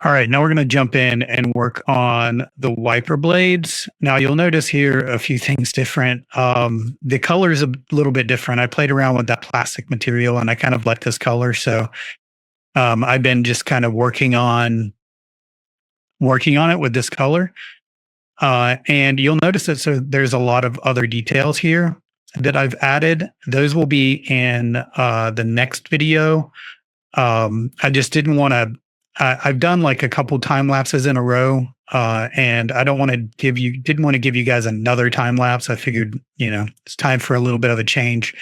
All right, now we're going to jump in and work on the wiper blades. Now you'll notice here a few things different. The color is a little bit different. I played around with that plastic material and I kind of like this color. So I've been just kind of working on it with this color. And you'll notice that there's a lot of other details here that I've added. Those will be in the next video. I just didn't want to. I've done like a couple time lapses in a row, and I don't want to didn't want to give you guys another time lapse. I figured, it's time for a little bit of a change.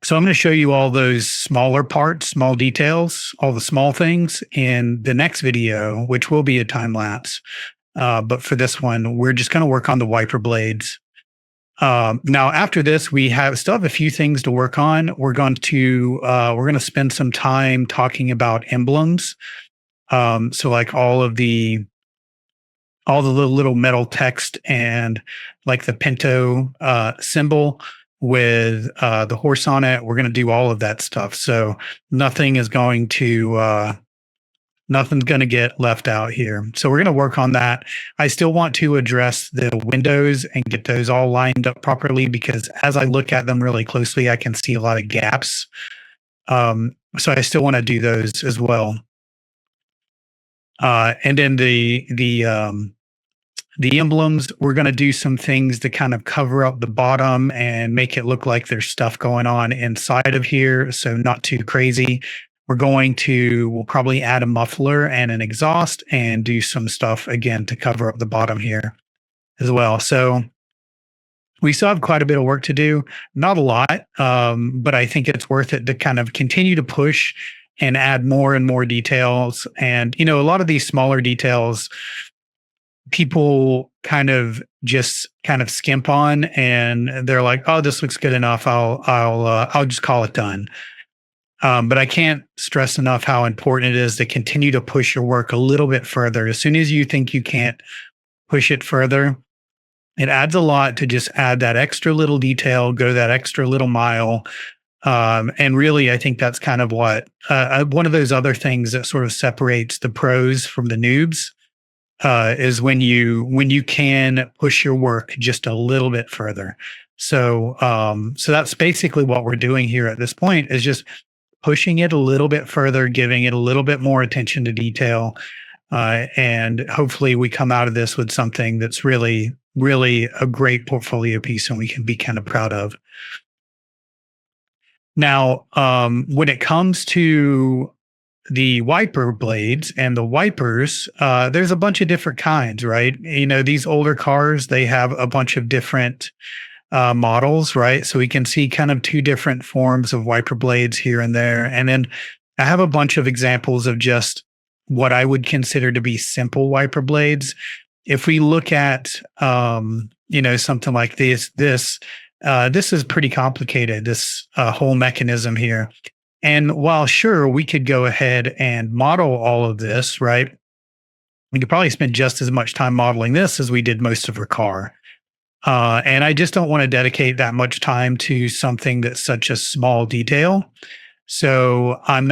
So I'm going to show you all those smaller parts, small details, all the small things in the next video, which will be a time lapse. But for this one, we're just going to work on the wiper blades. Now, after this, we still have a few things to work on. We're going to spend some time talking about emblems. So like all the little metal text and like the Pinto symbol with the horse on it. We're going to do all of that stuff. So nothing's going to get left out here. So we're going to work on that. I still want to address the windows and get those all lined up properly because as I look at them really closely, I can see a lot of gaps. So I still want to do those as well. And then the emblems, we're going to do some things to kind of cover up the bottom and make it look like there's stuff going on inside of here. So not too crazy. We'll probably add a muffler and an exhaust and do some stuff again to cover up the bottom here as well. So we still have quite a bit of work to do, not a lot, but I think it's worth it to kind of continue to push and add more and more details. And, a lot of these smaller details, people kind of skimp on and they're like, oh, this looks good enough. I'll just call it done. But I can't stress enough how important it is to continue to push your work a little bit further. As soon as you think you can't push it further, it adds a lot to just add that extra little detail, go that extra little mile. And really, I think that's kind of what one of those other things that sort of separates the pros from the noobs is when you can push your work just a little bit further. So that's basically what we're doing here at this point is just pushing it a little bit further, giving it a little bit more attention to detail. And hopefully we come out of this with something that's really, really a great portfolio piece and we can be kind of proud of. Now, when it comes to the wiper blades and the wipers, there's a bunch of different kinds, right? These older cars, they have a bunch of different models, right? So we can see kind of two different forms of wiper blades here and there. And then I have a bunch of examples of just what I would consider to be simple wiper blades. If we look at, something like this is pretty complicated, this whole mechanism here. And while sure, we could go ahead and model all of this, right? We could probably spend just as much time modeling this as we did most of our car. And I just don't want to dedicate that much time to something that's such a small detail. So I'm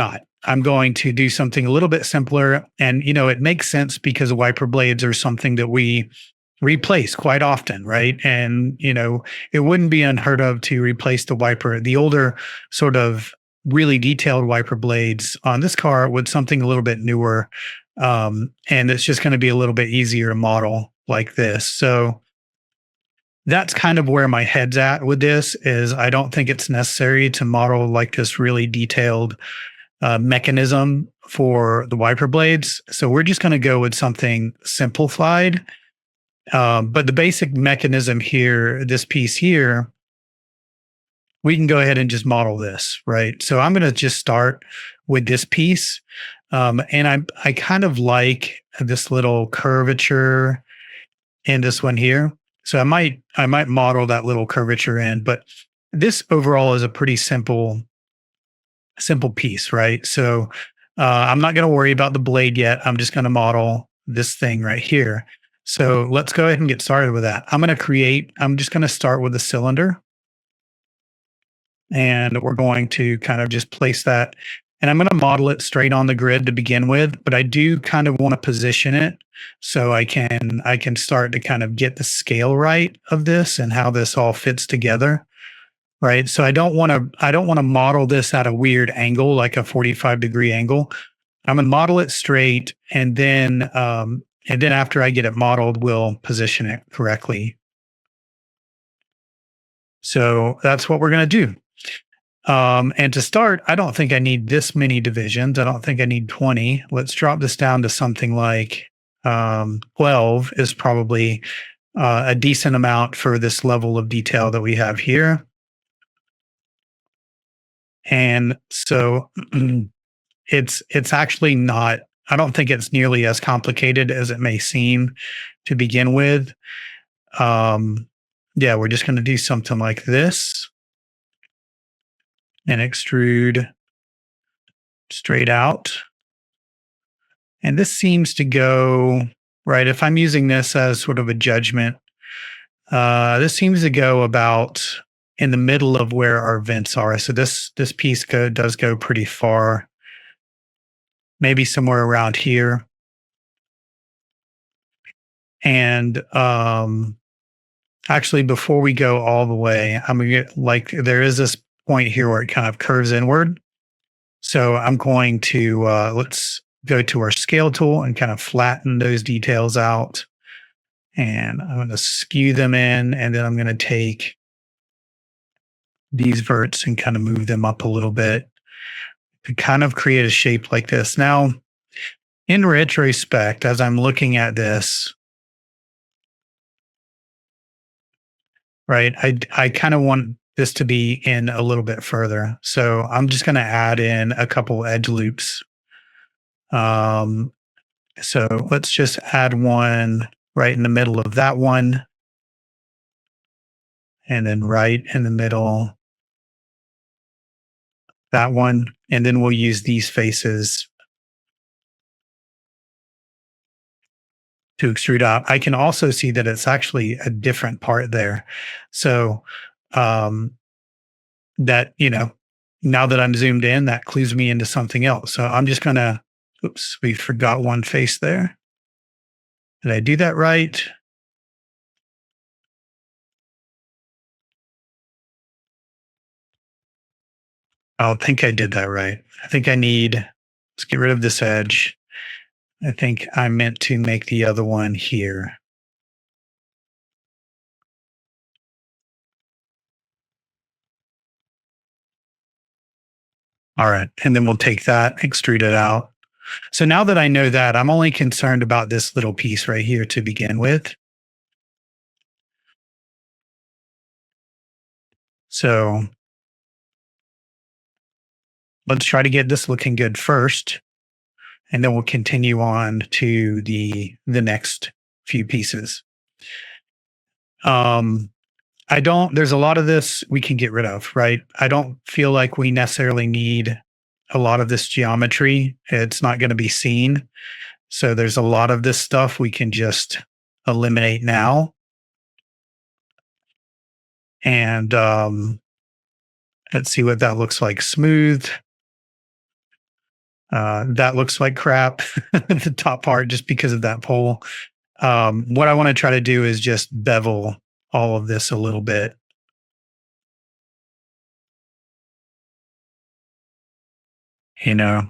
going to do something a little bit simpler. And, it makes sense because wiper blades are something that we replace quite often, right? And, it wouldn't be unheard of to replace the older sort of really detailed wiper blades on this car with something a little bit newer. And it's just going to be a little bit easier to model like this. So that's kind of where my head's at with this is I don't think it's necessary to model like this really detailed mechanism for the wiper blades. So we're just going to go with something simplified. But the basic mechanism here, this piece here, we can go ahead and just model this, right? So I'm going to just start with this piece. And I kind of like this little curvature in this one here. So I might model that little curvature in, but this overall is a pretty simple piece, right? So I'm not going to worry about the blade yet. I'm just going to model this thing right here. So let's go ahead and get started with that. I'm just going to start with the cylinder. And we're going to kind of just place that And I'm going to model it straight on the grid to begin with, but I do kind of want to position it so I can start to kind of get the scale right of this and how this all fits together. Right. So I don't want to model this at a weird angle, like a 45-degree angle. I'm gonna model it straight, and then after I get it modeled, we'll position it correctly. So that's what we're gonna do. And to start, I don't think I need this many divisions. I don't think I need 20. Let's drop this down to something like 12 is probably a decent amount for this level of detail that we have here. And so it's actually not, I don't think it's nearly as complicated as it may seem to begin with. Um, yeah, we're just going to do something like this and extrude straight out. And this seems to go right. If I'm using this as sort of a judgment, this seems to go about in the middle of where our vents are. So this piece does go pretty far, maybe somewhere around here. And actually, before we go all the way, I'm gonna get like there is this point here where it kind of curves inward. So I'm going to let's go to our scale tool and kind of flatten those details out. And I'm going to skew them in, and then I'm going to take these verts and kind of move them up a little bit to kind of create a shape like this. Now, in retrospect, as I'm looking at this, right, I kind of want this to be in a little bit further. So I'm just going to add in a couple edge loops. Um, so let's just add one right in the middle of that one, and then right in the middle, that one. And then we'll use these faces to extrude out. I can also see that it's actually a different part there. So um, that, now that I'm zoomed in, that clues me into something else. So I'm just going to, oops, we forgot one face there. Did I do that right? I think I did that right. I think let's get rid of this edge. I think I meant to make the other one here. All right. And then we'll take that, extrude it out. So now that I know that, I'm only concerned about this little piece right here to begin with. So let's try to get this looking good first, and then we'll continue on to the next few pieces. There's a lot of this we can get rid of, right? I don't feel like we necessarily need a lot of this geometry. It's not going to be seen. So there's a lot of this stuff we can just eliminate now. And let's see what that looks like. Smooth. That looks like crap, the top part, just because of that pole. What I want to try to do is just bevel all of this a little bit.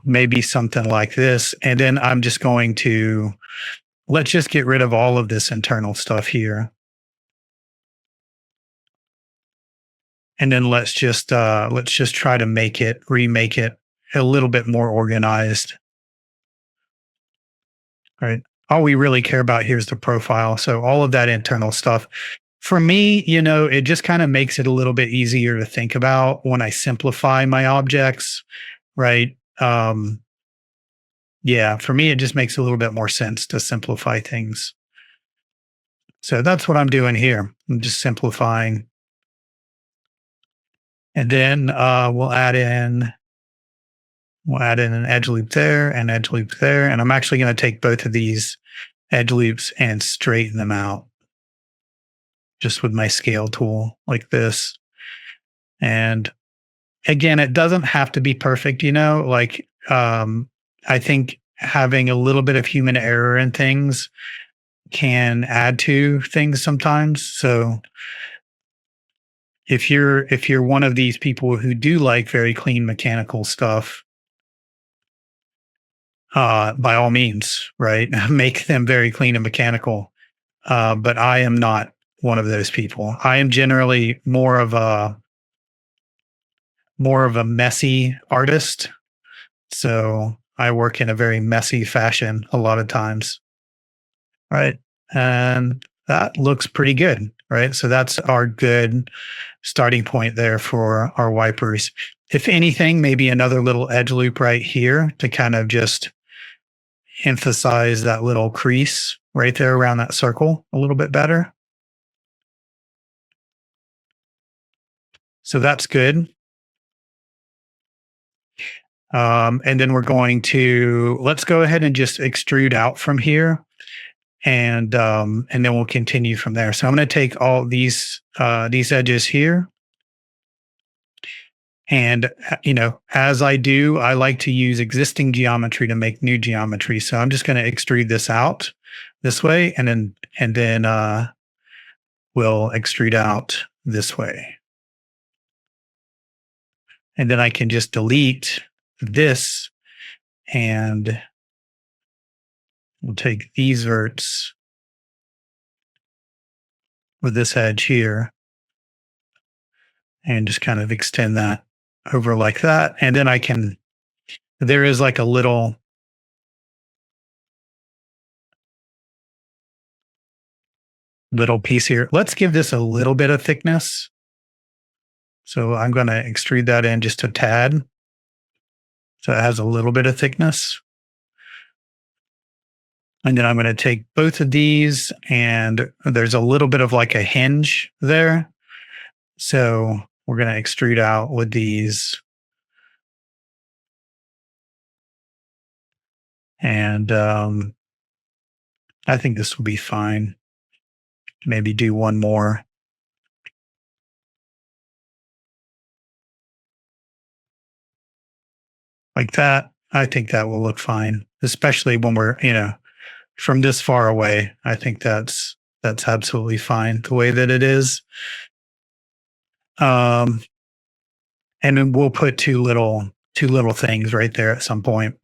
Maybe something like this. And then I'm just going to, let's just get rid of all of this internal stuff here. And then let's just try to remake it a little bit more organized. Right. All we really care about here is the profile. So all of that internal stuff. For me, it just kind of makes it a little bit easier to think about when I simplify my objects, right? Yeah, for me, it just makes a little bit more sense to simplify things. So that's what I'm doing here. I'm just simplifying. And then we'll add in an edge loop there and edge loop there. And I'm actually going to take both of these edge loops and straighten them out just with my scale tool like this. And again, it doesn't have to be perfect, like um, I think having a little bit of human error in things can add to things sometimes. So if you're one of these people who do like very clean mechanical stuff, by all means, right? Make them very clean and mechanical. But I am not one of those people. I am generally more of a messy artist. So I work in a very messy fashion a lot of times. Right. And that looks pretty good. Right. So that's our good starting point there for our wipers. If anything, maybe another little edge loop right here to kind of just emphasize that little crease right there around that circle a little bit better. So that's good. And then we're going to let's go ahead and just extrude out from here, and then we'll continue from there. So I'm going to take all these edges here, and as I do, I like to use existing geometry to make new geometry. So I'm just going to extrude this out this way, and then we'll extrude out this way, and then I can just delete this, and we'll take these verts with this edge here and just kind of extend that over like that. And then there is like a little piece here. Let's give this a little bit of thickness. So I'm going to extrude that in just a tad. So it has a little bit of thickness. And then I'm going to take both of these, and there's a little bit of like a hinge there. So we're going to extrude out with these. And I think this will be fine. Maybe do one more. Like that. I think that will look fine, especially when we're, from this far away. I think that's absolutely fine the way that it is. Um, and then we'll put two little things right there at some point.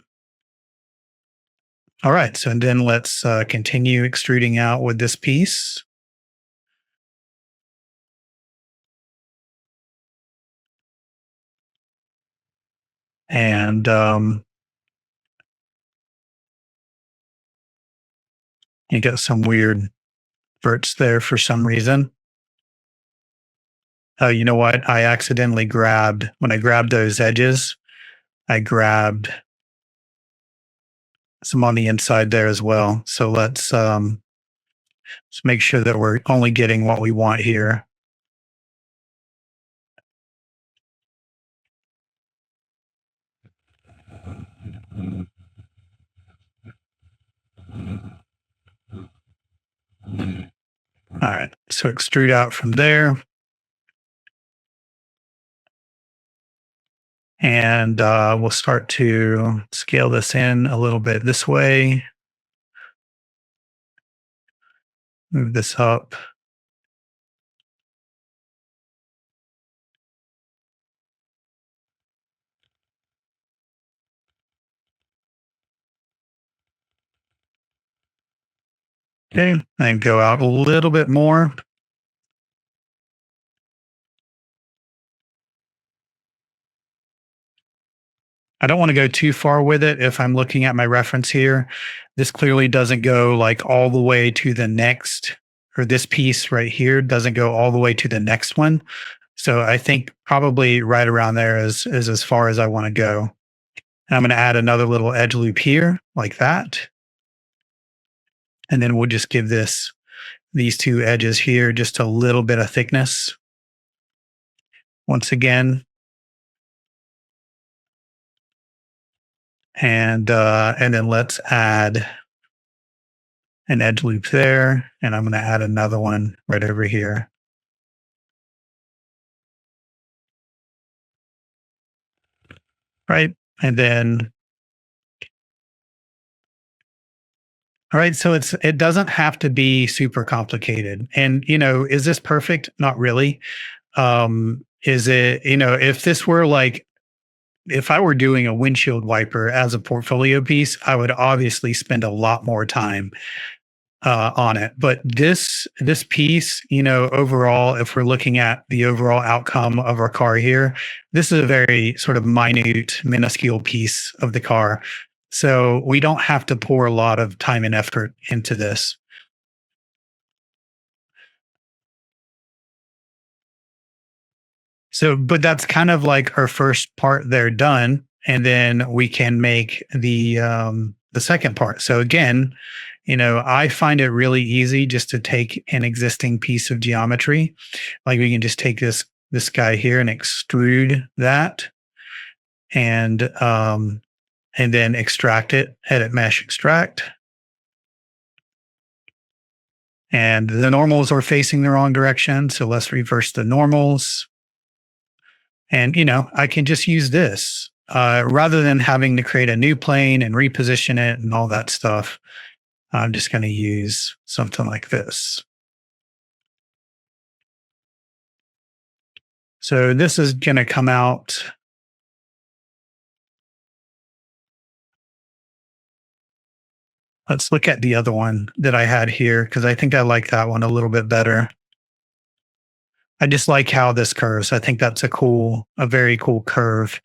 All right. So then let's continue extruding out with this piece. And you got some weird verts there for some reason. Oh, you know what? I accidentally when I grabbed those edges, I grabbed some on the inside there as well. So let's make sure that we're only getting what we want here. All right. So extrude out from there. And we'll start to scale this in a little bit this way. Move this up. Okay. And go out a little bit more. I don't want to go too far with it. If I'm looking at my reference here, this clearly doesn't go like all the way to the next, or this piece right here doesn't go all the way to the next one. So I think probably right around there is as far as I want to go. And I'm going to add another little edge loop here like that. And then we'll just give these two edges here just a little bit of thickness. Once again. And then let's add an edge loop there. And I'm going to add another one right over here. Right. And then All right, so it doesn't have to be super complicated. And is this perfect? Not really. Is it, if this were like if I were doing a windshield wiper as a portfolio piece, I would obviously spend a lot more time on it. But this piece, overall, if we're looking at the overall outcome of our car here, this is a very sort of minute, minuscule piece of the car. So we don't have to pour a lot of time and effort into this. So, but that's kind of like our first part there done, and then we can make the second part. So again, I find it really easy just to take an existing piece of geometry, like we can just take this guy here and extrude that, and then extract it, edit mesh, extract, and the normals are facing the wrong direction, so let's reverse the normals. And, I can just use this rather than having to create a new plane and reposition it and all that stuff. I'm just going to use something like this. So this is going to come out. Let's look at the other one that I had here because I think I like that one a little bit better. I just like how this curves. I think that's a very cool curve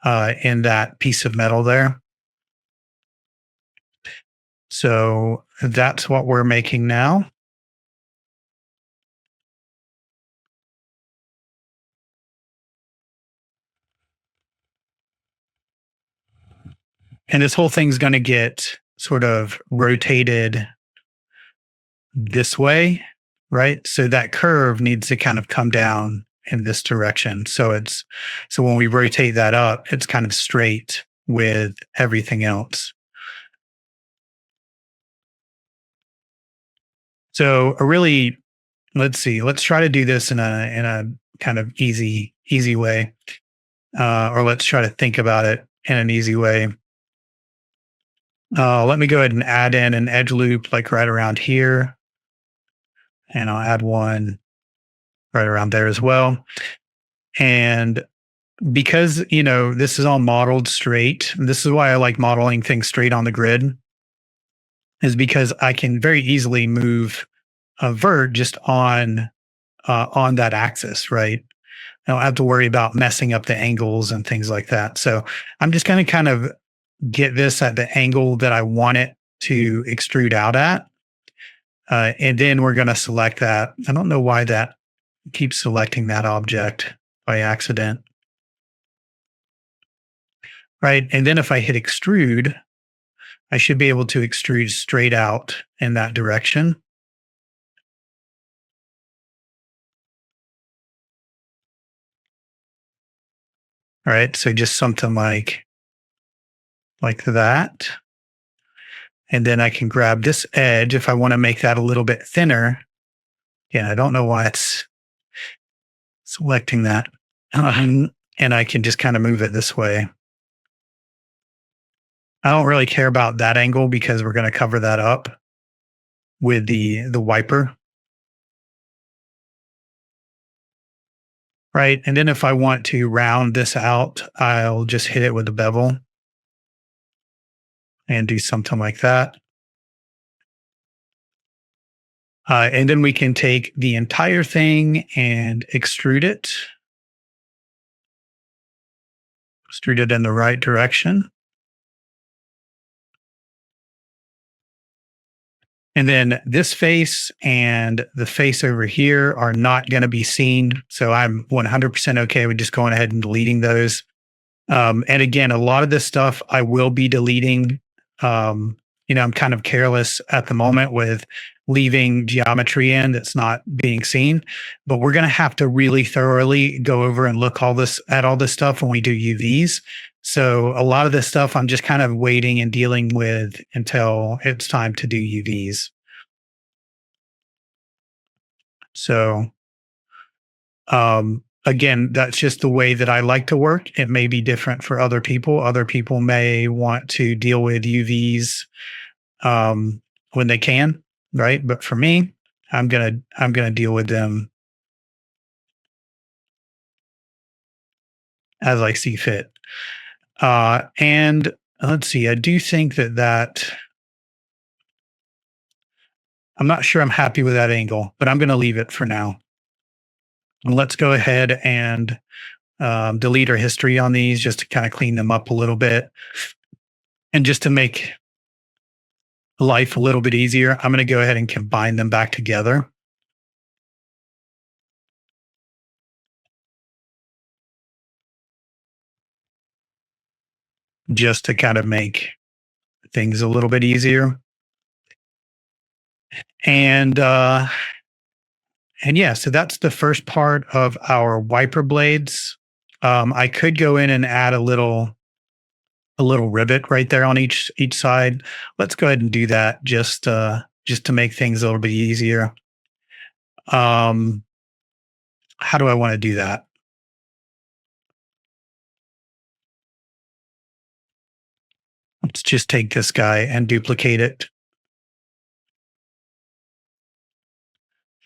in that piece of metal there. So that's what we're making now. And this whole thing's going to get sort of rotated this way, right? So that curve needs to kind of come down in this direction. So when we rotate that up, it's kind of straight with everything else. So a really let's see, let's try to do this in a kind of easy way. Or let's try to think about it in an easy way. Let me go ahead and add in an edge loop like right around here. And I'll add one right around there as well. And because, this is all modeled straight, this is why I like modeling things straight on the grid, is because I can very easily move a vert just on that axis, right? I don't have to worry about messing up the angles and things like that. So I'm just going to kind of get this at the angle that I want it to extrude out at. And then we're going to select that. I don't know why that keeps selecting that object by accident. Right. And then if I hit extrude, I should be able to extrude straight out in that direction. All right. So just something like that. And then I can grab this edge if I want to make that a little bit thinner. Yeah, I don't know why it's selecting that. And I can just kind of move it this way. I don't really care about that angle because we're going to cover that up with the wiper. Right. And then if I want to round this out, I'll just hit it with the bevel and do something like that. And then we can take the entire thing and extrude it in the right direction. And then this face and the face over here are not going to be seen. So I'm 100% okay with just going ahead and deleting those. And again, a lot of this stuff I will be deleting. I'm kind of careless at the moment with leaving geometry in that's not being seen, but we're going to have to really thoroughly go over and look at all this stuff when we do UVs. So a lot of this stuff I'm just kind of waiting and dealing with until it's time to do UVs. So again, that's just the way that I like to work. It may be different for other people. Other people may want to deal with UVs when they can, right? But for me, I'm gonna deal with them as I see fit. And let's see, I do think that I'm not sure I'm happy with that angle, but I'm going to leave it for now. And let's go ahead and delete our history on these just to kind of clean them up a little bit. And just to make life a little bit easier, I'm going to go ahead and combine them back together. Just to kind of make things a little bit easier. And yeah, so that's the first part of our wiper blades. I could go in and add a little rivet right there on each side. Let's go ahead and do that just to make things a little bit easier. Um, how do I want to do that? Let's just take this guy and duplicate it.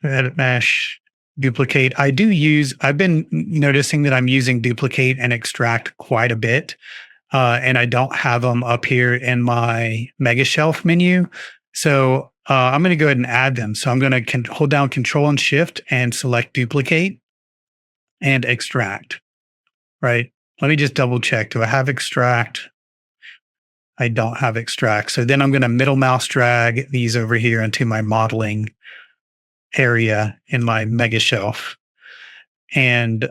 Edit mesh, duplicate. I've been noticing that I'm using duplicate and extract quite a bit. And I don't have them up here in my mega shelf menu. So I'm going to go ahead and add them. So I'm going to hold down Control and Shift and select duplicate and extract, right? Let me just double check. Do I have extract? I don't have extract. So then I'm going to middle mouse drag these over here into my modeling area in my mega shelf. And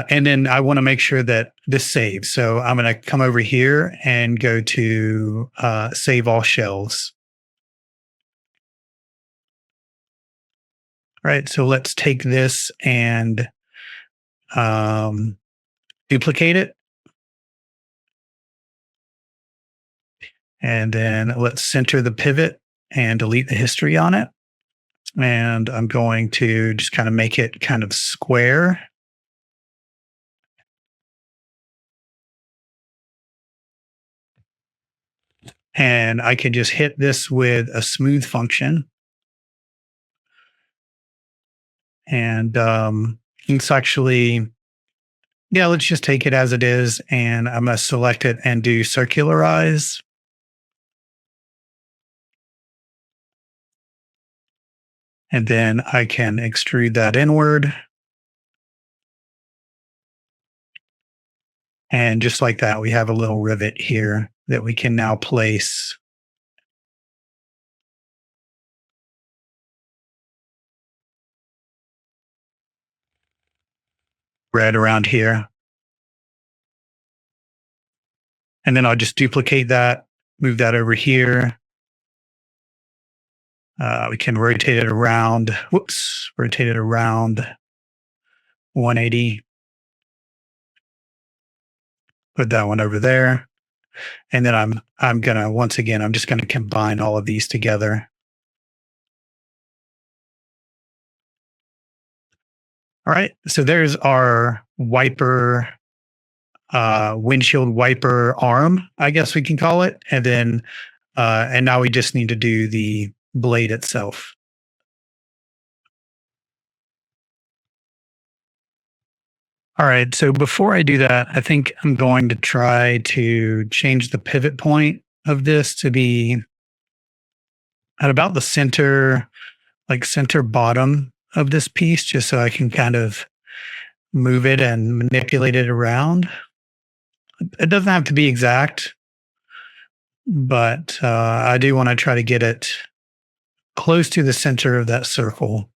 then I want to make sure that this saves. So I'm going to come over here and go to save all shells. All right, so let's take this and duplicate it. And then let's center the pivot and delete the history on it. And I'm going to just kind of make it kind of square. And I can just hit this with a smooth function. And it's actually, yeah, let's just take it as it is. And I'm going to select it and do circularize. And then I can extrude that inward. And just like that, we have a little rivet here that we can now place right around here. And then I'll just duplicate that, move that over here. We can rotate it around. Whoops, rotate it around 180. Put that one over there. And then I'm gonna, once again, I'm just gonna combine all of these together. All right, so there's our wiper, windshield wiper arm, I guess we can call it. And then, and now we just need to do the blade itself. All right, so before I do that, I think I'm going to try to change the pivot point of this to be at about the center, like center bottom of this piece, just so I can kind of move it and manipulate it around. It doesn't have to be exact, but I do want to try to get it close to the center of that circle.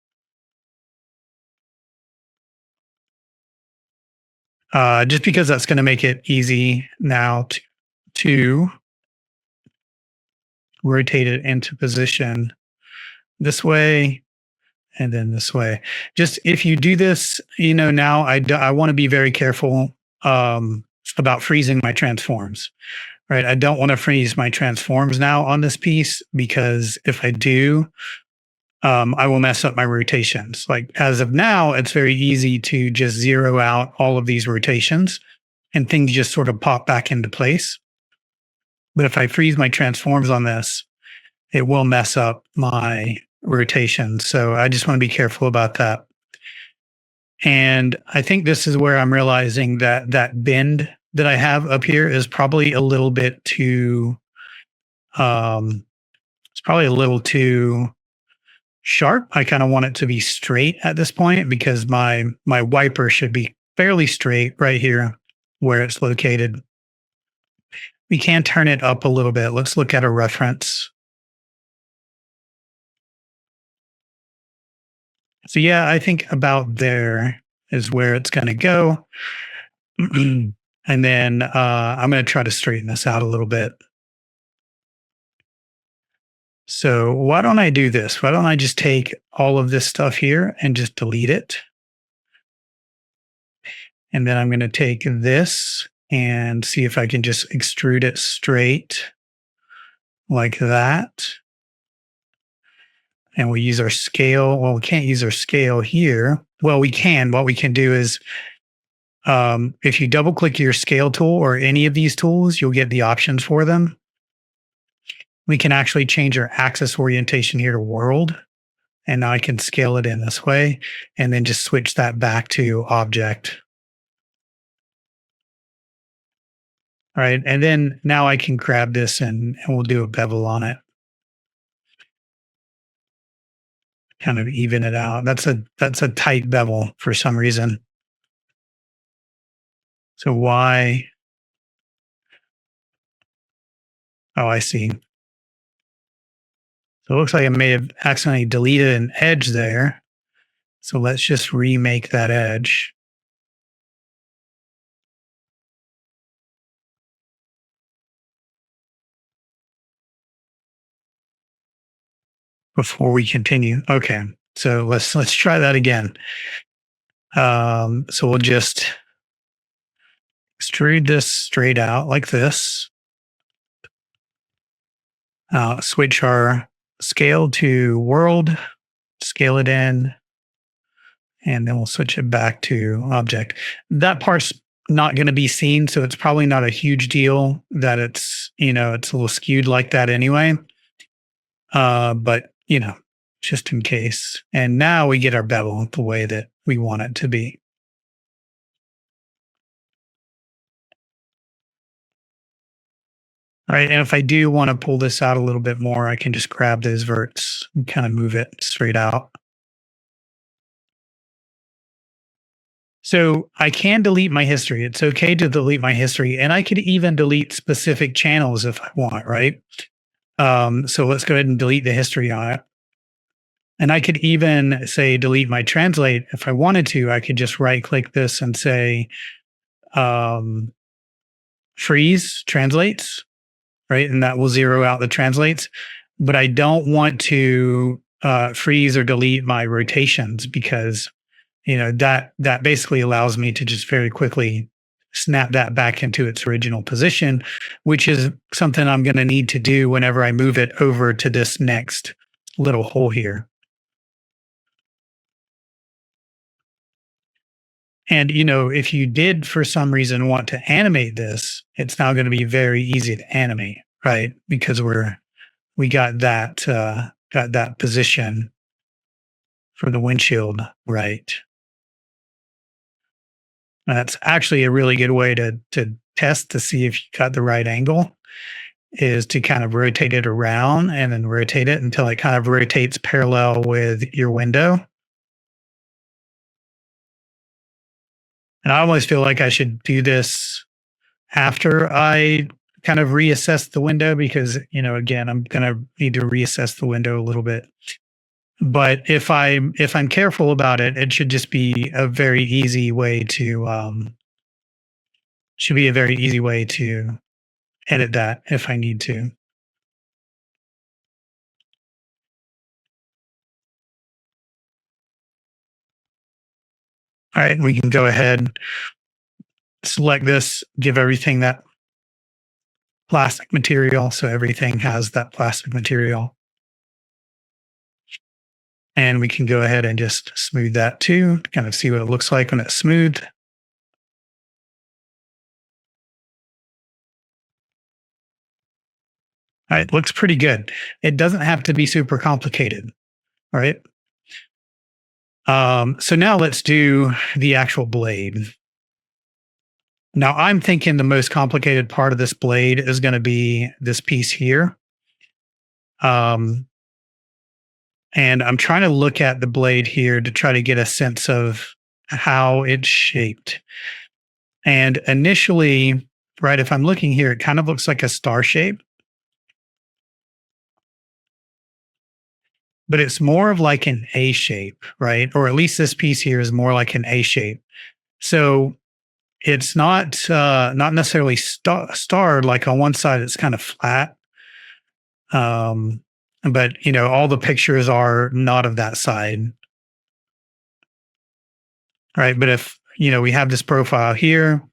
Just because that's going to make it easy now to rotate it into position this way and then this way. Just if you do this, now I want to be very careful about freezing my transforms, right? I don't want to freeze my transforms now on this piece because if I do, I will mess up my rotations. Like as of now, it's very easy to just zero out all of these rotations and things just sort of pop back into place. But if I freeze my transforms on this, it will mess up my rotation. So I just want to be careful about that. And I think this is where I'm realizing that that bend that I have up here is probably a little bit too um it's probably a little too sharp. I kind of want it to be straight at this point because my wiper should be fairly straight right here where it's located. We can turn it up a little bit. Let's look at a reference. So yeah, I think about there is where it's going to go. And then I'm going to try to straighten this out a little bit. So why don't I do this? Why don't I just take all of this stuff here and just delete it? And then I'm going to take this and see if I can just extrude it straight like that. And we use our scale. Well, we can't use our scale here. Well, we can. What we can do is if you double click your scale tool or any of these tools, you'll get the options for them. We can actually change our axis orientation here to world. And now I can scale it in this way and then just switch that back to object. All right. And then now I can grab this and we'll do a bevel on it. Kind of even it out. That's a tight bevel for some reason. So why? Oh, I see. So it looks like I may have accidentally deleted an edge there. So let's just remake that edge. Before we continue. Okay. So let's try that again. So we'll just extrude this straight out like this. Switch our scale to world, scale it in, and then we'll switch it back to object. That part's not going to be seen, so it's probably not a huge deal that it's a little skewed like that anyway. But just in case. And now we get our bevel the way that we want it to be. All right. And if I do want to pull this out a little bit more, I can just grab those verts and kind of move it straight out. So I can delete my history. It's okay to delete my history. And I could even delete specific channels if I want, right? So let's go ahead and delete the history on it. And I could even say delete my translate. If I wanted to, I could just right click this and say freeze translates, right? And that will zero out the translates. But I don't want to freeze or delete my rotations because that basically allows me to just very quickly snap that back into its original position, which is something I'm going to need to do whenever I move it over to this next little hole here. And, if you did for some reason want to animate this, it's now going to be very easy to animate, right? Because we got that position for the windshield, right? And that's actually a really good way to test to see if you got the right angle is to kind of rotate it around and then rotate it until it kind of rotates parallel with your window. And I always feel like I should do this after I kind of reassess the window because, again, I'm going to need to reassess the window a little bit. But if I'm careful about it, it should just be a very easy way to edit that if I need to. All right, we can go ahead, select this, give everything that plastic material. So everything has that plastic material. And we can go ahead and just smooth that too, kind of see what it looks like when it's smooth. All right, looks pretty good. It doesn't have to be super complicated. All right. So now let's do the actual blade. Now I'm thinking the most complicated part of this blade is going to be this piece here. Um, and I'm trying to look at the blade here to try to get a sense of how it's shaped. And initially, right, if I'm looking here, it kind of looks like a star shape, but it's more of like an A shape, right? Or at least this piece here is more like an A shape. So it's not necessarily starred like on one side it's kind of flat. Um, but you know, all the pictures are not of that side, right? But if you know we have this profile here,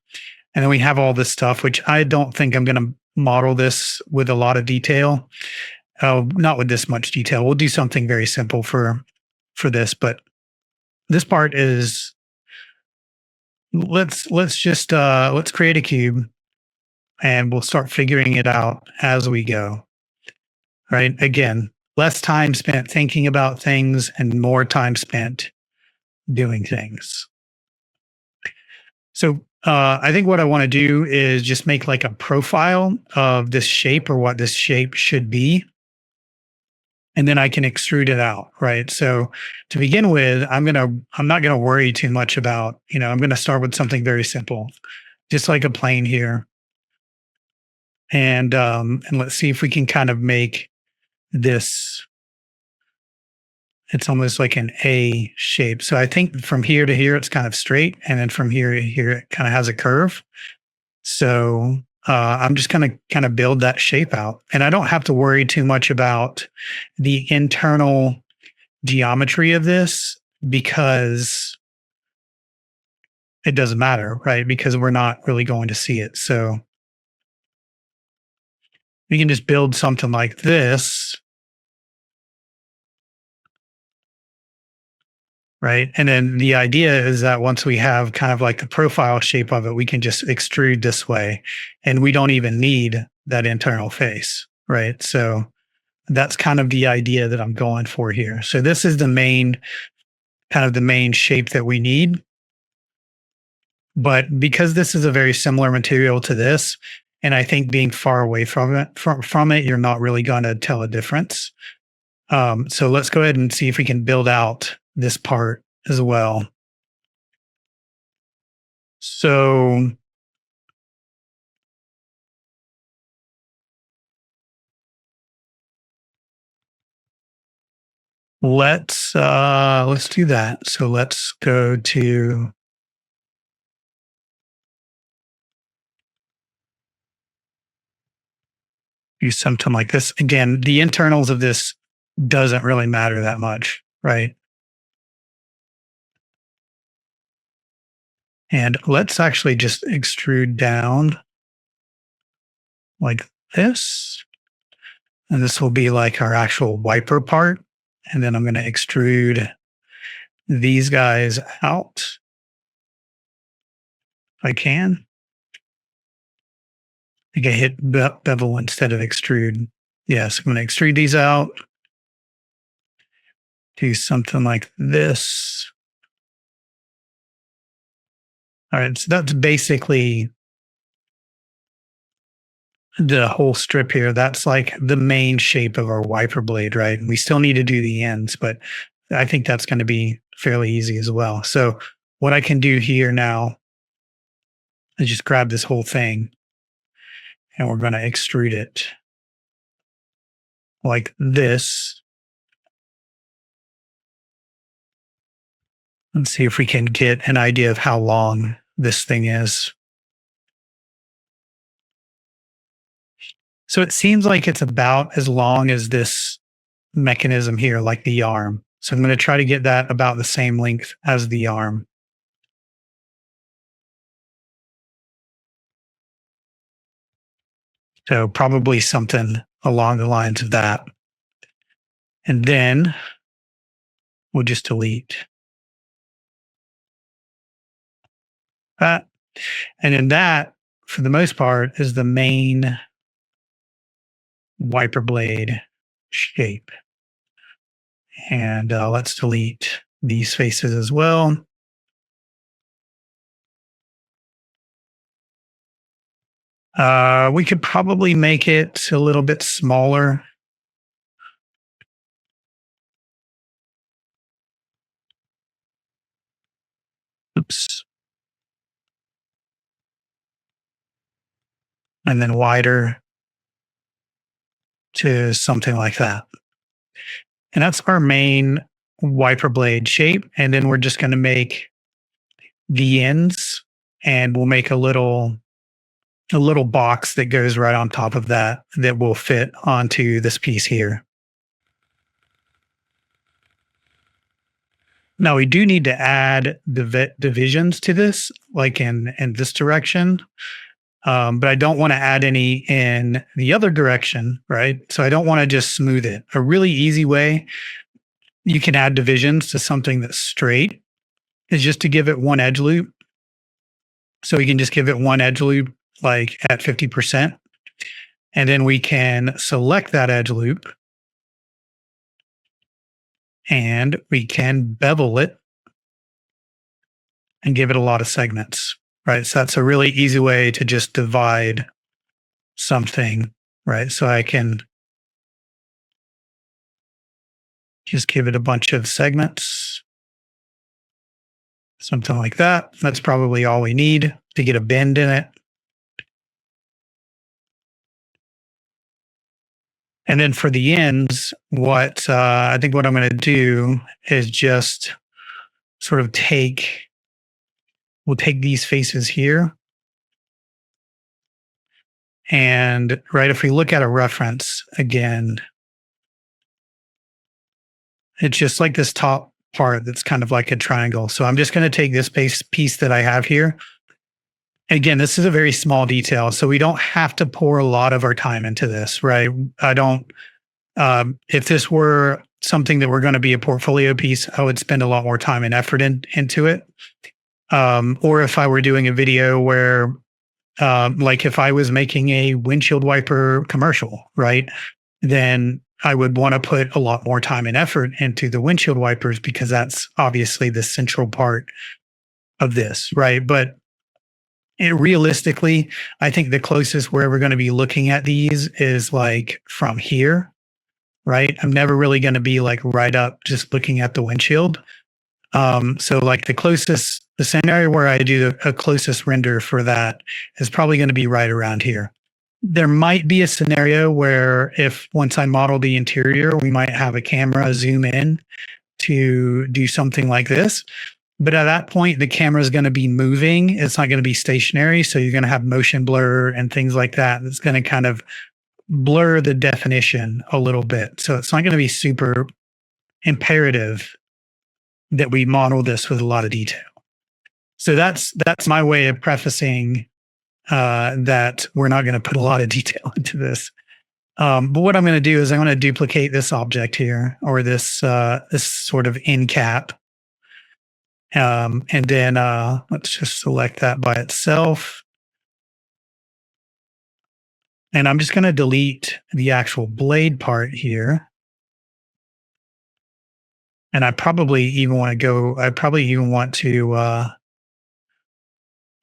and then we have all this stuff, which I don't think I'm going to model this with a lot of detail. Not with this much detail. We'll do something very simple for this, but this part is let's create a cube and we'll start figuring it out as we go. Right? Again, less time spent thinking about things and more time spent doing things. So I think what I want to do is just make like a profile of this shape or what this shape should be. And then I can extrude it out. Right. So to begin with, I'm not gonna worry too much about, you know, I'm gonna start with something very simple, just like a plane here. And let's see if we can kind of make this, it's almost like an A shape. So I think from here to here, it's kind of straight. And then from here to here, it kind of has a curve. So I'm just going to kind of build that shape out. And I don't have to worry too much about the internal geometry of this because it doesn't matter, right? Because we're not really going to see it. So we can just build something like this, right? And then the idea is that once we have kind of like the profile shape of it, we can just extrude this way and we don't even need that internal face, right? So that's kind of the idea that I'm going for here. So this is the main kind of the main shape that we need. But because this is a very similar material to this, and I think being far away from it, you're not really going to tell a difference. So let's go ahead and see if we can build out this part as well. So let's do that. So let's go to use something like this. Again, the internals of this doesn't really matter that much, right? And let's actually just extrude down like this. And this will be like our actual wiper part. And then I'm going to extrude these guys out if I can. I think I hit bevel instead of extrude. Yes, I'm going to extrude these out. Do something like this. All right, so that's basically the whole strip here. That's like the main shape of our wiper blade, right? We still need to do the ends, but I think that's going to be fairly easy as well. So what I can do here now is just grab this whole thing and we're going to extrude it like this. Let's see if we can get an idea of how long this thing is. So it seems like it's about as long as this mechanism here, like the arm. So I'm going to try to get that about the same length as the arm. So probably something along the lines of that. And then we'll just delete that. And then that, for the most part, is the main wiper blade shape. And let's delete these faces as well. We could probably make it a little bit smaller. Oops. And then wider to something like that. And that's our main wiper blade shape. And then we're just going to make the ends, and we'll make a little box that goes right on top of that that will fit onto this piece here. Now we do need to add divisions to this, like in this direction. But I don't want to add any in the other direction, right? So I don't want to just smooth it. A really easy way you can add divisions to something that's straight is just to give it one edge loop. So we can just give it one edge loop like at 50%. And then we can select that edge loop and we can bevel it and give it a lot of segments, right? So that's a really easy way to just divide something, right? So I can just give it a bunch of segments, something like that. That's probably all we need to get a bend in it. And then for the ends, what I think what I'm going to do is just sort of we'll take these faces here. And right, if we look at a reference again, it's just like this top part that's kind of like a triangle. So I'm just going to take this piece that I have here. Again, this is a very small detail, so we don't have to pour a lot of our time into this, right? I don't, if this were something that were going to be a portfolio piece, I would spend a lot more time and effort into it. Or if I were doing a video where, like if I was making a windshield wiper commercial, right? Then I would want to put a lot more time and effort into the windshield wipers because that's obviously the central part of this, right? But realistically, I think the closest we're ever going to be looking at these is like from here, right? I'm never really going to be like right up just looking at the windshield. So like the scenario where I do a closest render for that is probably going to be right around here. There might be a scenario where if once I model the interior, we might have a camera zoom in to do something like this. But at that point, the camera is going to be moving. It's not going to be stationary. So you're going to have motion blur and things like that. It's going to kind of blur the definition a little bit. So it's not going to be super imperative that we model this with a lot of detail. So that's my way of prefacing that we're not going to put a lot of detail into this. But what I'm going to do is I'm going to duplicate this object here, or this sort of end cap. And then let's just select that by itself. And I'm just going to delete the actual blade part here. And I probably even want to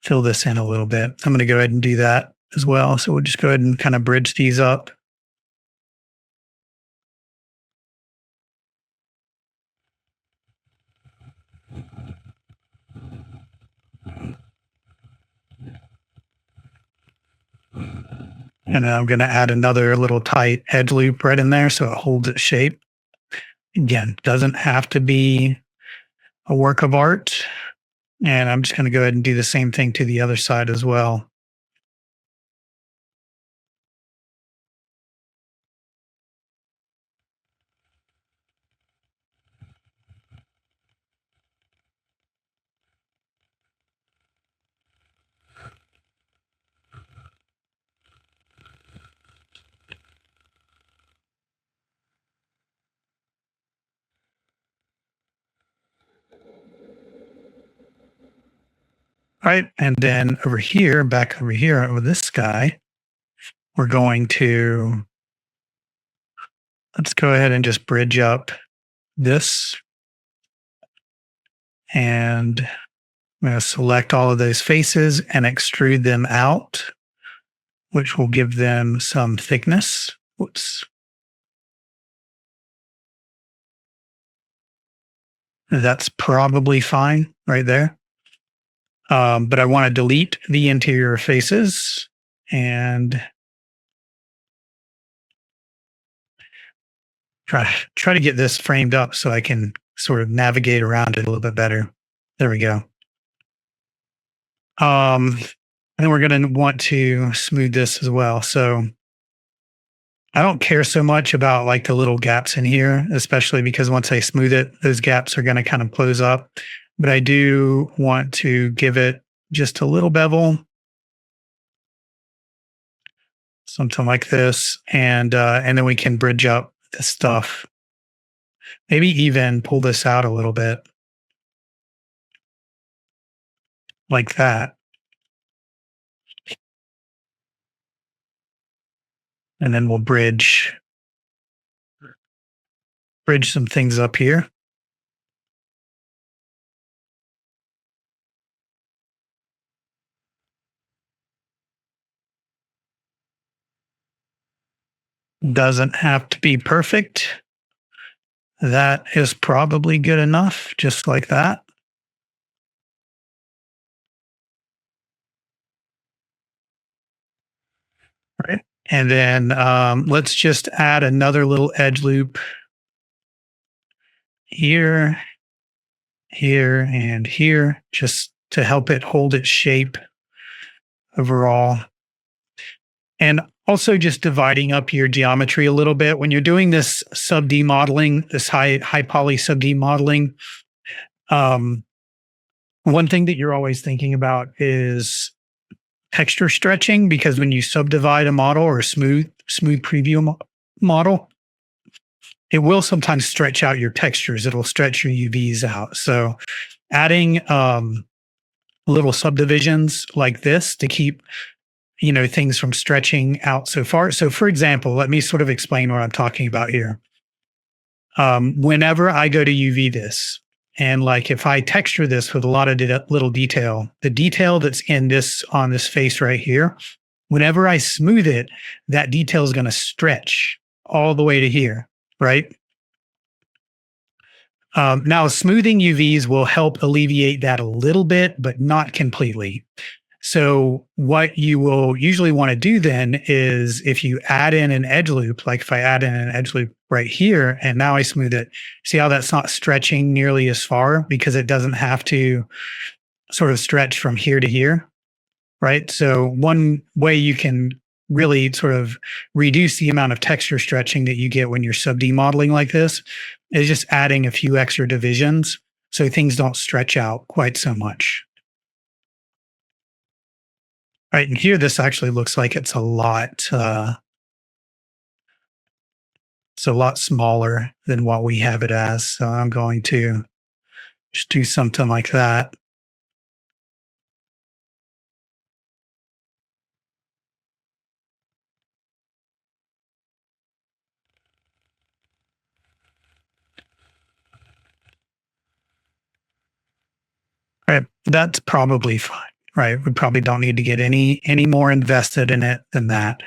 fill this in a little bit. I'm going to go ahead and do that as well. So we'll just go ahead and kind of bridge these up. And then I'm going to add another little tight edge loop right in there so it holds its shape. Again, doesn't have to be a work of art. And I'm just going to go ahead and do the same thing to the other side as well. All right. And then back over here with this guy, we're going to Let's go ahead and just bridge up this, and I'm going to select all of those faces and extrude them out, which will give them some thickness. Whoops. That's probably fine right there. But I want to delete the interior faces and try to get this framed up so I can sort of navigate around it a little bit better. There we go. And we're going to want to smooth this as well. So I don't care so much about like the little gaps in here, especially because once I smooth it, those gaps are going to kind of close up. But I do want to give it just a little bevel, something like this, and then we can bridge up this stuff. Maybe even pull this out a little bit, like that, and then we'll bridge some things up here. Doesn't have to be perfect. That is probably good enough, just like that. Right. And then let's just add another little edge loop here, here, and here, just to help it hold its shape overall. And also just dividing up your geometry a little bit. When you're doing this sub D modeling, this high poly sub D modeling, one thing that you're always thinking about is texture stretching, because when you subdivide a model or a smooth preview model, it will sometimes stretch out your textures. It'll stretch your UVs out. So adding little subdivisions like this to keep things from stretching out so far. So for example, let me sort of explain what I'm talking about here. Whenever I go to UV this, and like if I texture this with a lot of little detail, the detail that's in this on this face right here, whenever I smooth it, that detail is going to stretch all the way to here, right? Now, smoothing UVs will help alleviate that a little bit, but not completely. So what you will usually want to do then is if you add in an edge loop, like if I add in an edge loop right here, and now I smooth it, see how that's not stretching nearly as far because it doesn't have to sort of stretch from here to here, right? So one way you can really sort of reduce the amount of texture stretching that you get when you're sub D modeling like this is just adding a few extra divisions so things don't stretch out quite so much. Right, and here this actually looks like it's a lot smaller than what we have it as. So I'm going to just do something like that. Right, that's probably fine. Right, we probably don't need to get any more invested in it than that.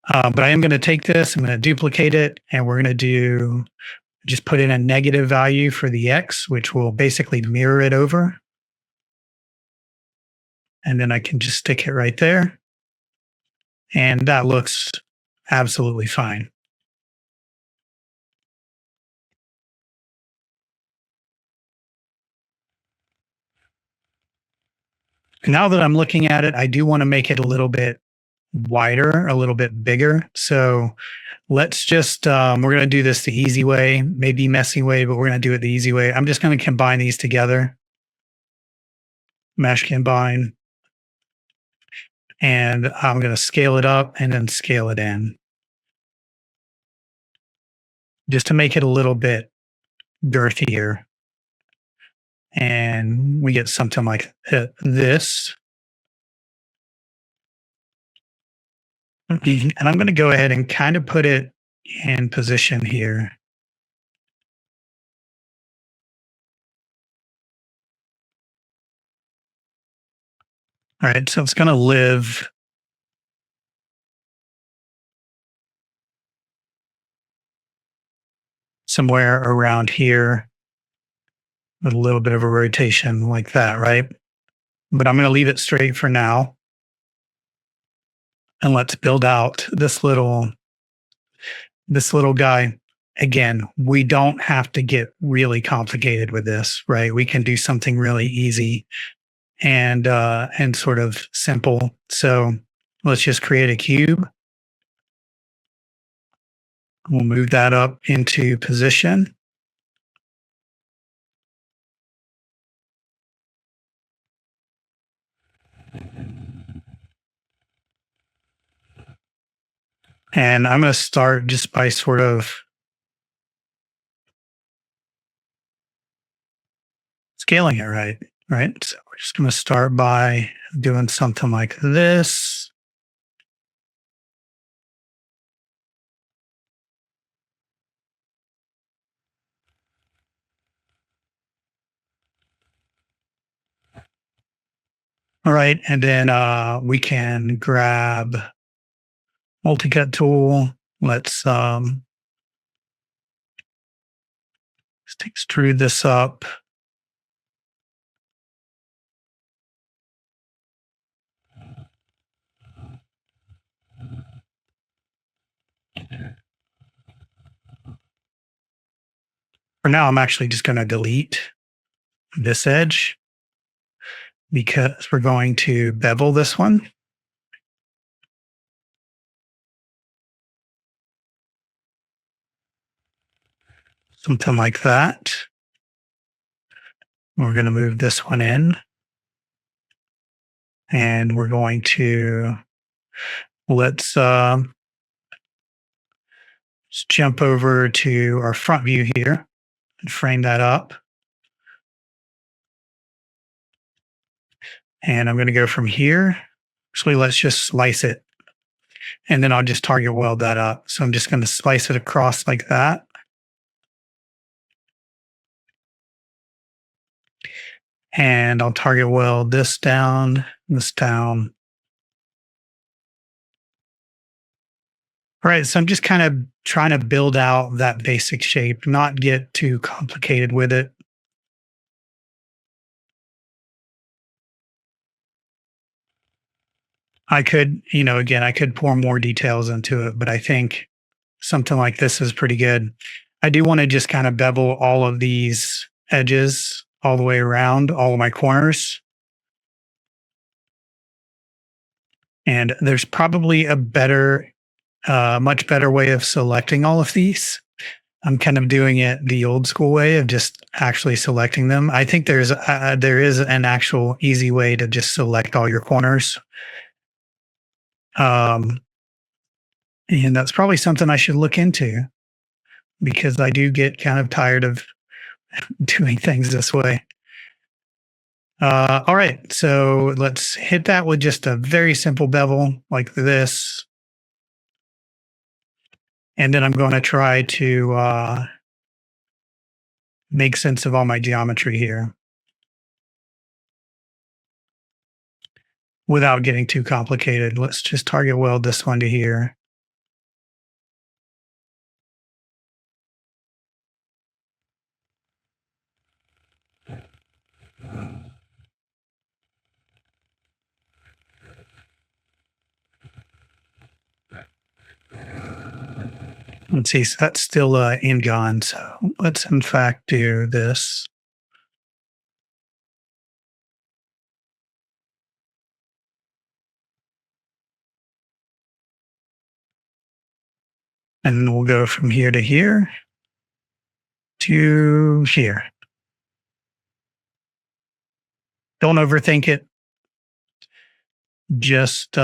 But I am going to take this, I'm going to duplicate it, and we're going to just put in a negative value for the X, which will basically mirror it over. And then I can just stick it right there. And that looks absolutely fine. Now that I'm looking at it, I do want to make it a little bit wider, a little bit bigger. So let's just, we're going to do this the easy way, maybe messy way, but we're going to do it the easy way. I'm just going to combine these together. Mesh combine. And I'm going to scale it up and then scale it in, just to make it a little bit girthier. And we get something like this. And I'm going to go ahead and kind of put it in position here. All right, so it's going to live somewhere around here with a little bit of a rotation like that, right? But I'm going to leave it straight for now. And let's build out this little guy. Again, we don't have to get really complicated with this, right? We can do something really easy and sort of simple. So let's just create a cube. We'll move that up into position. And I'm going to start just by sort of scaling it right. Right. So we're just going to start by doing something like this. All right. And then we can grab multi-cut tool. Let's extrude this up. For now, I'm actually just going to delete this edge because we're going to bevel this one. Something like that. We're going to move this one in. And we're going to, let's just jump over to our front view here and frame that up. And I'm going to go from here. Actually, let's just slice it. And then I'll just target weld that up. So I'm just going to slice it across like that. And I'll target weld this down, this down. All right, so I'm just kind of trying to build out that basic shape, not get too complicated with it. I could, again, I could pour more details into it, but I think something like this is pretty good. I do want to just kind of bevel all of these edges all the way around, all of my corners. And there's probably a much better way of selecting all of these. I'm kind of doing it the old school way of just actually selecting them. I think there is an actual easy way to just select all your corners. And that's probably something I should look into because I do get kind of tired of doing things this way. All right, so let's hit that with just a very simple bevel like this. And then I'm going to try to make sense of all my geometry here without getting too complicated. Let's just target weld this one to here. Let's see, so that's still in-gone. So let's in fact do this. And we'll go from here to here to here. Don't overthink it. Just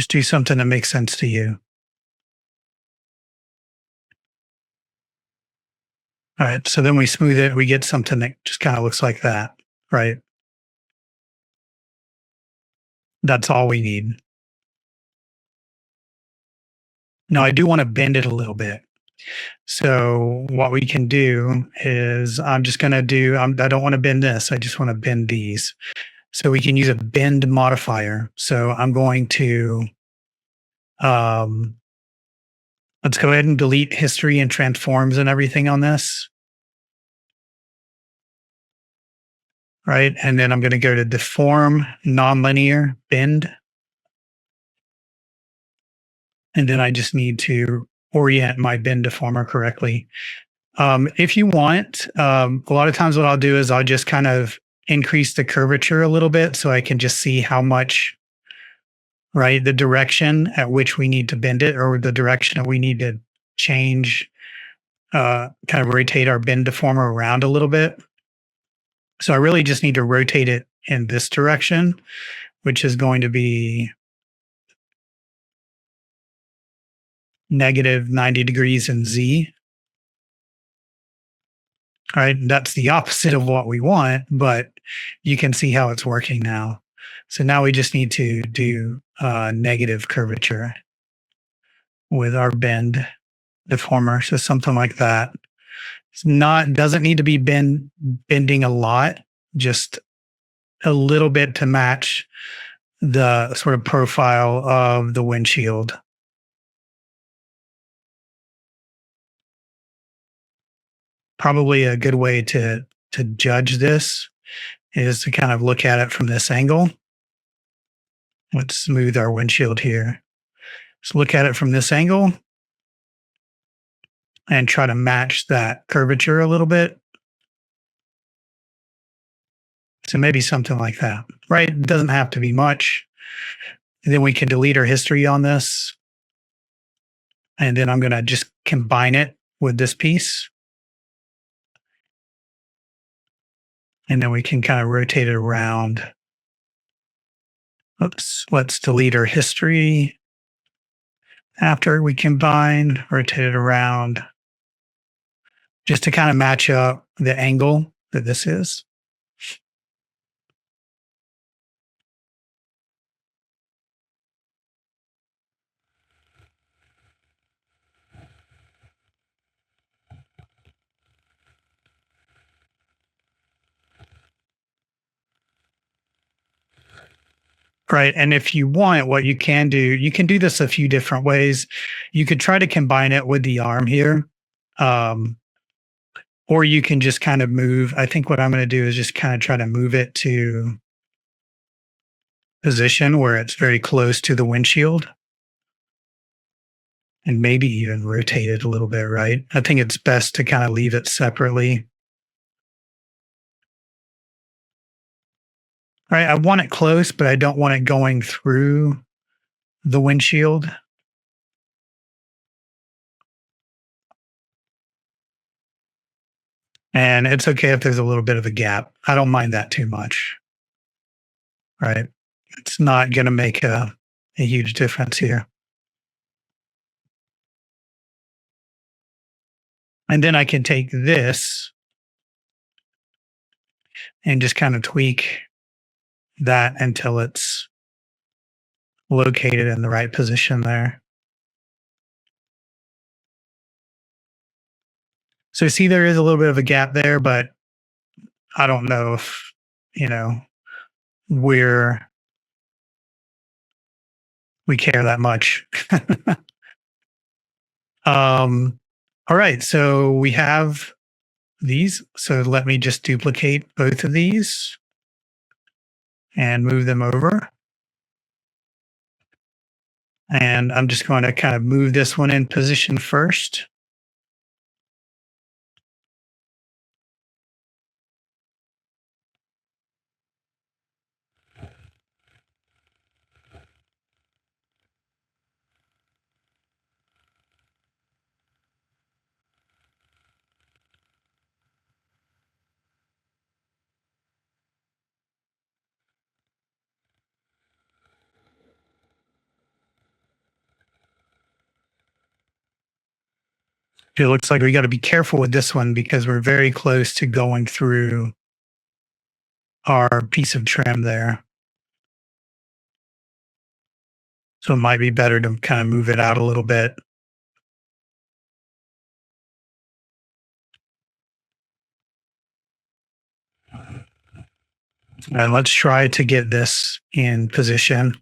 do something that makes sense to you. All right. So then we smooth it. We get something that just kind of looks like that, right? That's all we need. Now I do want to bend it a little bit. So what we can do is I'm just going to do, I don't want to bend this. I just want to bend these. So we can use a bend modifier. So I'm going to, um, let's go ahead and delete history and transforms and everything on this. Right. And then I'm going to go to deform nonlinear bend. And then I just need to orient my bend deformer correctly. If you want, a lot of times what I'll do is I'll just kind of increase the curvature a little bit so I can just see how much, right, the direction at which we need to bend it or the direction that we need to change, kind of rotate our bend deformer around a little bit. So I really just need to rotate it in this direction, which is going to be negative 90 degrees in Z. All right. That's the opposite of what we want, but you can see how it's working now. So now we just need to do negative curvature with our bend deformer. So something like that. It's not, doesn't need to be bending a lot, just a little bit to match the sort of profile of the windshield. Probably a good way to judge this is to kind of look at it from this angle. Let's smooth our windshield here. Let's look at it from this angle and try to match that curvature a little bit. So maybe something like that, right? It doesn't have to be much. And then we can delete our history on this. And then I'm going to just combine it with this piece. And then we can kind of rotate it around. Oops, let's delete our history. After we combine, rotate it around just to kind of match up the angle that this is. Right. And if you want, what you can do this a few different ways. You could try to combine it with the arm here. Um, or you can just kind of move. I think what I'm going to do is just kind of try to move it to position where it's very close to the windshield and maybe even rotate it a little bit, right? I think it's best to kind of leave it separately. All right. I want it close, but I don't want it going through the windshield. And it's okay if there's a little bit of a gap. I don't mind that too much. Right. It's not going to make a huge difference here. And then I can take this and just kind of tweak that until it's located in the right position there. So see, there is a little bit of a gap there, but I don't know if, you know, we're, we care that much. All right. So we have these. So let me just duplicate both of these and move them over. And I'm just going to kind of move this one in position first. It looks like we got to be careful with this one because we're very close to going through our piece of trim there. So it might be better to kind of move it out a little bit. And let's try to get this in position.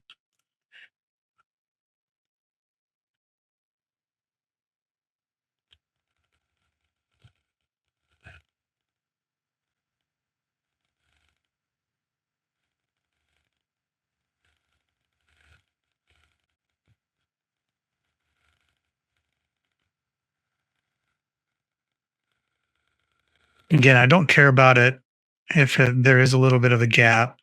Again, I don't care about it if there is a little bit of a gap.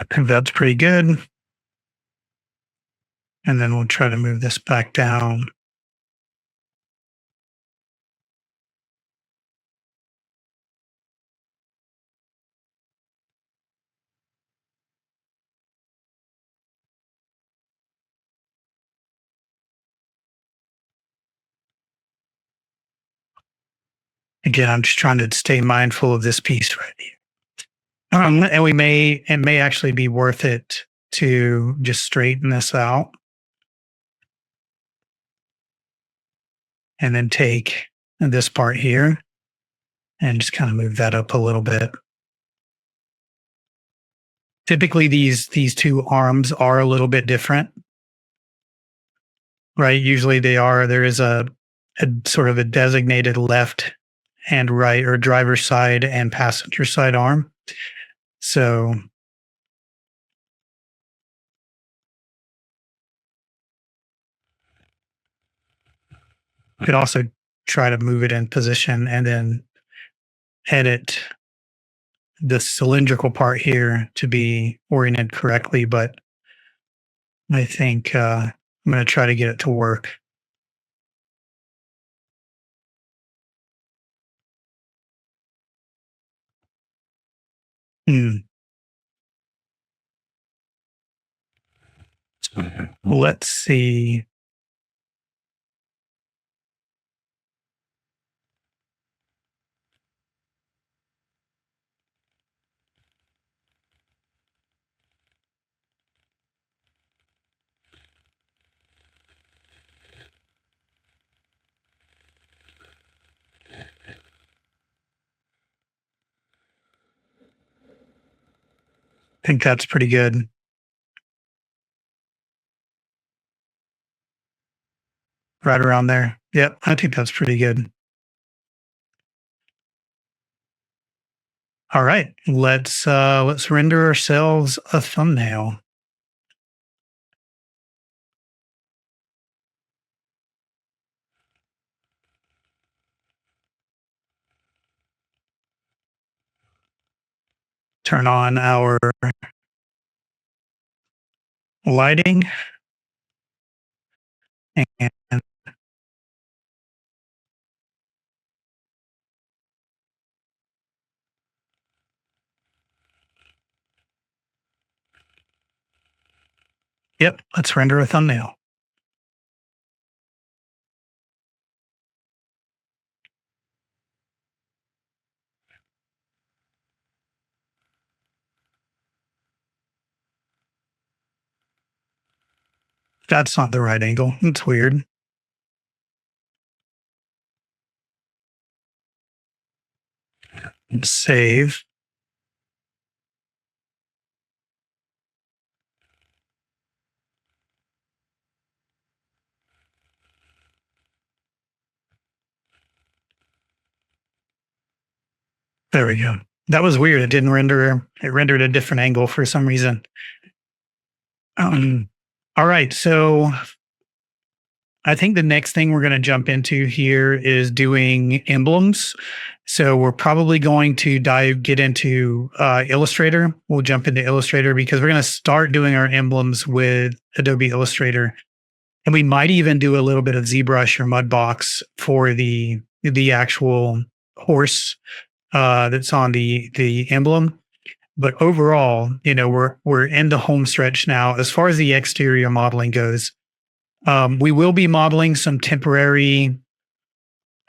I think that's pretty good. And then we'll try to move this back down. Again, I'm just trying to stay mindful of this piece right here. And it may actually be worth it to just straighten this out and then take this part here and just kind of move that up a little bit. Typically, these two arms are a little bit different, right? Usually they are. There is a sort of a designated left and right, or driver's side and passenger side arm. So you could also try to move it in position and then edit the cylindrical part here to be oriented correctly. But I think I'm going to try to get it to work. Hmm. Let's see. I think that's pretty good. Right around there. Yep, I think that's pretty good. All right, let's render ourselves a thumbnail. Turn on our lighting and yep, let's render a thumbnail. That's not the right angle. It's weird. Save. There we go. That was weird. It didn't render. It rendered a different angle for some reason. All right. So I think the next thing we're going to jump into here is doing emblems. So we're probably going to get into Illustrator. We'll jump into Illustrator because we're going to start doing our emblems with Adobe Illustrator. And we might even do a little bit of ZBrush or Mudbox for the actual horse that's on the emblem. But overall, we're in the home stretch now. As far as the exterior modeling goes, we will be modeling some temporary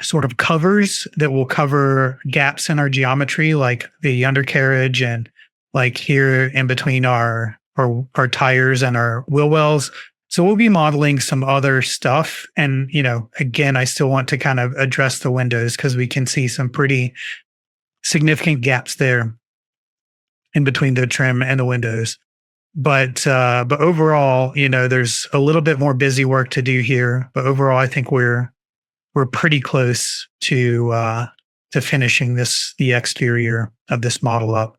sort of covers that will cover gaps in our geometry, like the undercarriage and like here in between our tires and our wheel wells. So we'll be modeling some other stuff. And, again, I still want to kind of address the windows because we can see some pretty significant gaps there in between the trim and the windows. But overall, there's a little bit more busy work to do here. But overall, I think we're pretty close to finishing the exterior of this model up.